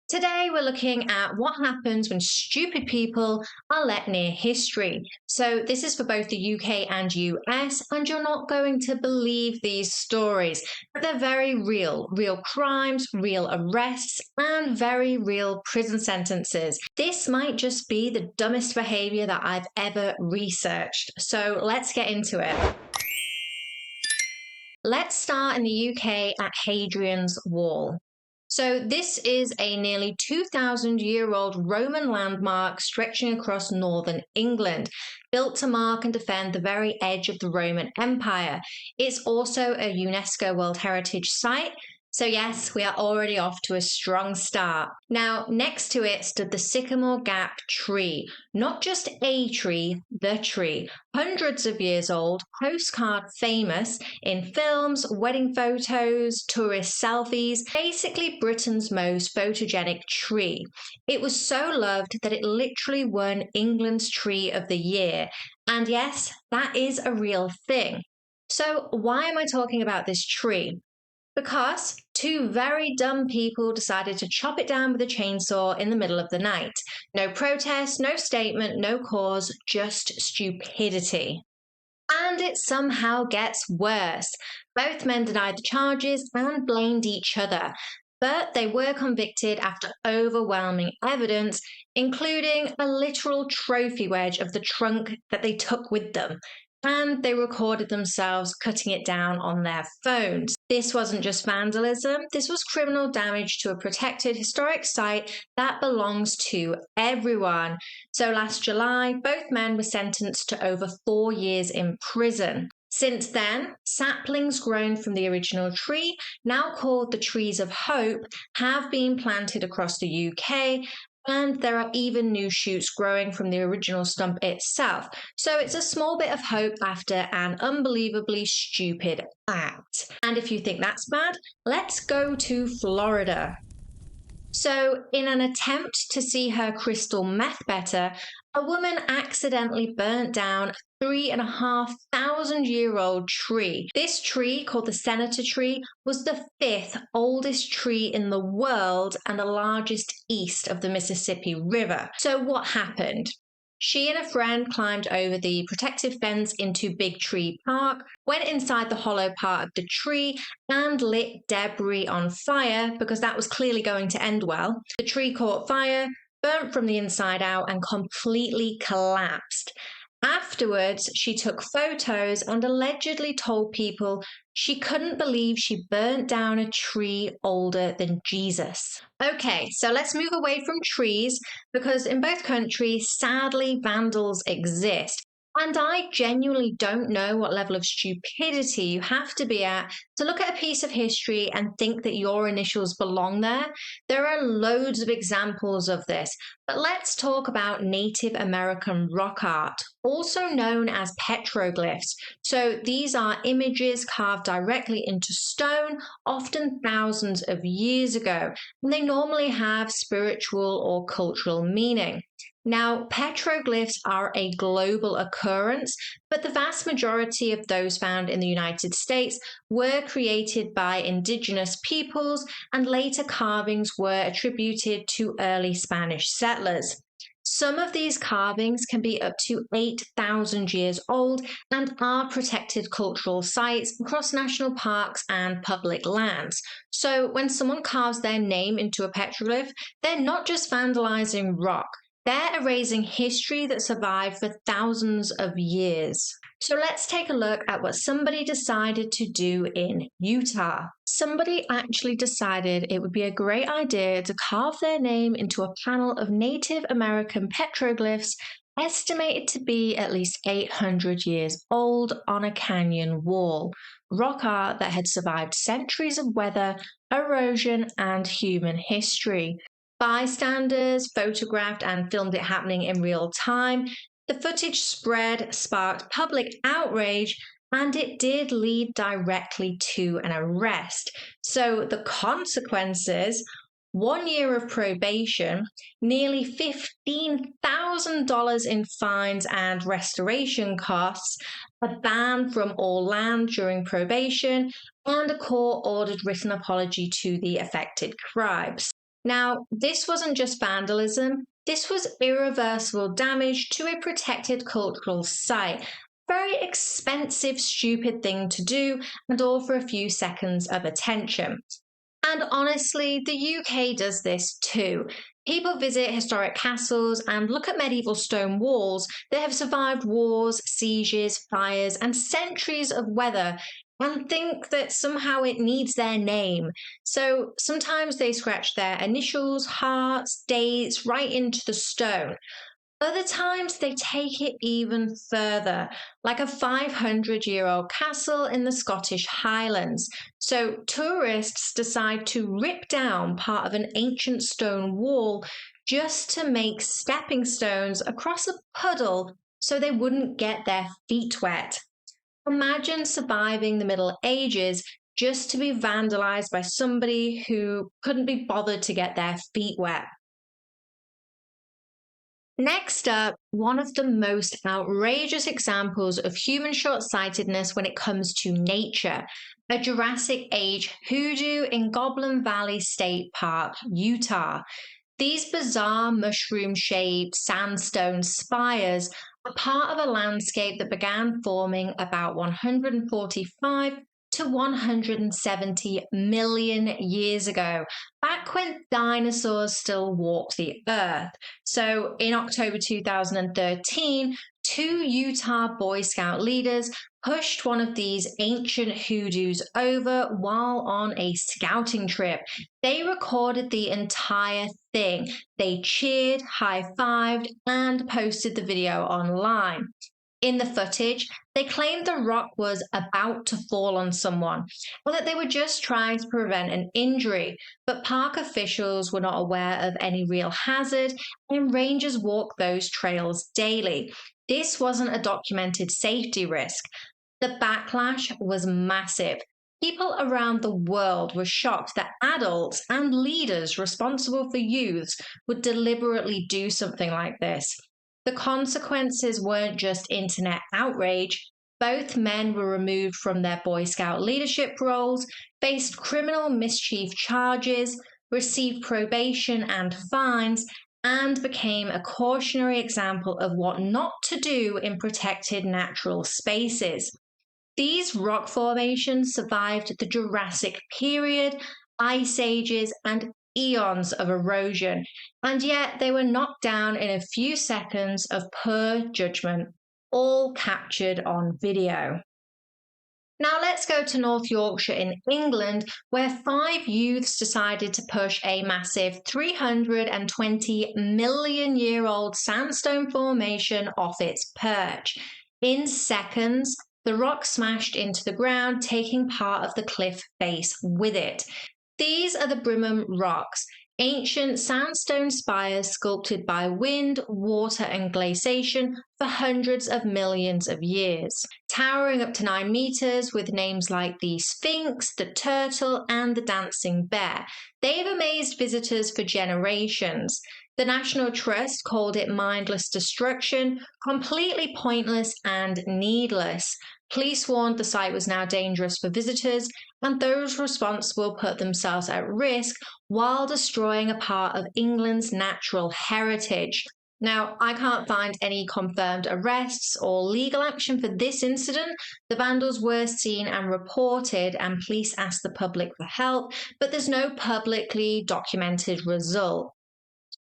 Today, we're looking at what happens when stupid people are let near history. So, this is for both the UK and US, and you're not going to believe these stories. But they're very real crimes, real arrests, and very real prison sentences. This might just be the dumbest behavior that I've ever researched. So, let's get into it. Let's start in the UK at Hadrian's Wall. So, this is a nearly 2,000-year-old Roman landmark stretching across northern England, built to mark and defend the very edge of the Roman Empire. It's also a UNESCO World Heritage Site. So, yes, we are already off to a strong start. Now, next to it stood the Sycamore Gap tree. Not just a tree, the tree. Hundreds of years old, postcard famous in films, wedding photos, tourist selfies, basically Britain's most photogenic tree. It was so loved that it literally won England's Tree of the Year. And yes, that is a real thing. So, why am I talking about this tree? Because two very dumb people decided to chop it down with a chainsaw in the middle of the night. No protest, no statement, no cause, just stupidity. And it somehow gets worse. Both men denied the charges and blamed each other. But they were convicted after overwhelming evidence, including a literal trophy wedge of the trunk that they took with them. And they recorded themselves cutting it down on their phones. This wasn't just vandalism, this was criminal damage to a protected historic site that belongs to everyone. So last July, both men were sentenced to over 4 years in prison. Since then, saplings grown from the original tree, now called the Trees of Hope, have been planted across the UK, and there are even new shoots growing from the original stump itself. So it's a small bit of hope after an unbelievably stupid act. And if you think that's bad, let's go to Florida. So, in an attempt to see her crystal meth better, a woman accidentally burnt down a 3,500-year-old tree. This tree, called the Senator tree, was the fifth oldest tree in the world and the largest east of the Mississippi River. So, what happened? She and a friend climbed over the protective fence into Big Tree Park, went inside the hollow part of the tree, and lit debris on fire because that was clearly going to end well. The tree caught fire, burnt from the inside out, and completely collapsed. Afterwards, she took photos and allegedly told people she couldn't believe she burnt down a tree older than Jesus. Okay, so let's move away from trees because in both countries, sadly, vandals exist. And I genuinely don't know what level of stupidity you have to be at to look at a piece of history and think that your initials belong there. There are loads of examples of this, but let's talk about Native American rock art, also known as petroglyphs. So these are images carved directly into stone, often thousands of years ago, and they normally have spiritual or cultural meaning. Now, petroglyphs are a global occurrence, but the vast majority of those found in the United States were created by indigenous peoples, and later carvings were attributed to early Spanish settlers. Some of these carvings can be up to 8,000 years old and are protected cultural sites across national parks and public lands. So when someone carves their name into a petroglyph, they're not just vandalizing rock. They're erasing history that survived for thousands of years. So let's take a look at what somebody decided to do in Utah. Somebody actually decided it would be a great idea to carve their name into a panel of Native American petroglyphs estimated to be at least 800 years old on a canyon wall. Rock art that had survived centuries of weather, erosion, and human history. Bystanders photographed and filmed it happening in real time. The footage sparked public outrage, and it did lead directly to an arrest. So the consequences: 1 year of probation, nearly $15,000 in fines and restoration costs, a ban from all land during probation, and a court-ordered written apology to the affected tribes. Now, this wasn't just vandalism, this was irreversible damage to a protected cultural site. Very expensive, stupid thing to do, and all for a few seconds of attention. And honestly, the UK does this too. People visit historic castles and look at medieval stone walls that have survived wars, sieges, fires, and centuries of weather and think that somehow it needs their name. So sometimes they scratch their initials, hearts, dates right into the stone. Other times they take it even further, like a 500-year-old castle in the Scottish Highlands. So tourists decide to rip down part of an ancient stone wall just to make stepping stones across a puddle so they wouldn't get their feet wet. Imagine surviving the Middle Ages just to be vandalized by somebody who couldn't be bothered to get their feet wet. Next up, one of the most outrageous examples of human short-sightedness when it comes to nature, a Jurassic Age hoodoo in Goblin Valley State Park, Utah. These bizarre mushroom-shaped sandstone spires are part of a landscape that began forming about 145 to 170 million years ago, back when dinosaurs still walked the earth. So in October 2013, two Utah Boy Scout leaders pushed one of these ancient hoodoos over while on a scouting trip. They recorded the entire thing. They cheered, high-fived, and posted the video online. In the footage, they claimed the rock was about to fall on someone, or that they were just trying to prevent an injury, but park officials were not aware of any real hazard, and rangers walk those trails daily. This wasn't a documented safety risk. The backlash was massive. People around the world were shocked that adults and leaders responsible for youths would deliberately do something like this. The consequences weren't just internet outrage. Both men were removed from their Boy Scout leadership roles, faced criminal mischief charges, received probation and fines, and became a cautionary example of what not to do in protected natural spaces. These rock formations survived the Jurassic period, ice ages, and eons of erosion, and yet they were knocked down in a few seconds of poor judgment, all captured on video. Now let's go to North Yorkshire in England, where 5 youths decided to push a massive 320-million-year-old sandstone formation off its perch. In seconds, the rock smashed into the ground, taking part of the cliff face with it. These are the Brimham Rocks, ancient sandstone spires sculpted by wind, water, and glaciation for hundreds of millions of years. Towering up to 9 meters with names like the Sphinx, the Turtle, and the Dancing Bear, they've amazed visitors for generations. The National Trust called it mindless destruction, completely pointless and needless. Police warned the site was now dangerous for visitors, and those responsible put themselves at risk while destroying a part of England's natural heritage. Now, I can't find any confirmed arrests or legal action for this incident. The vandals were seen and reported, and police asked the public for help, but there's no publicly documented result.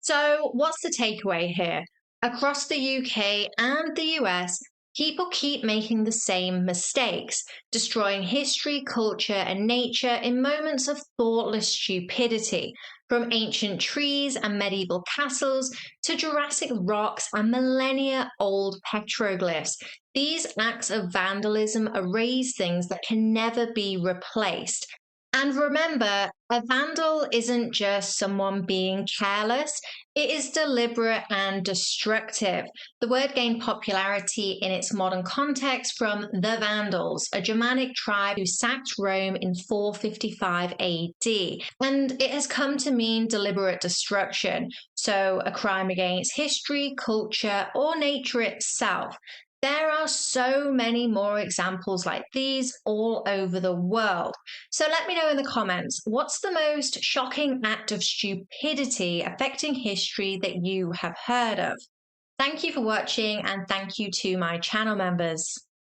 So, what's the takeaway here? Across the UK and the US, people keep making the same mistakes, destroying history, culture, and nature in moments of thoughtless stupidity, from ancient trees and medieval castles to Jurassic rocks and millennia-old petroglyphs. These acts of vandalism erase things that can never be replaced. And remember, a vandal isn't just someone being careless, it is deliberate and destructive. The word gained popularity in its modern context from the Vandals, a Germanic tribe who sacked Rome in 455 AD, and it has come to mean deliberate destruction, so a crime against history, culture, or nature itself. There are so many more examples like these all over the world. So let me know in the comments, what's the most shocking act of stupidity affecting history that you have heard of? Thank you for watching, and thank you to my channel members.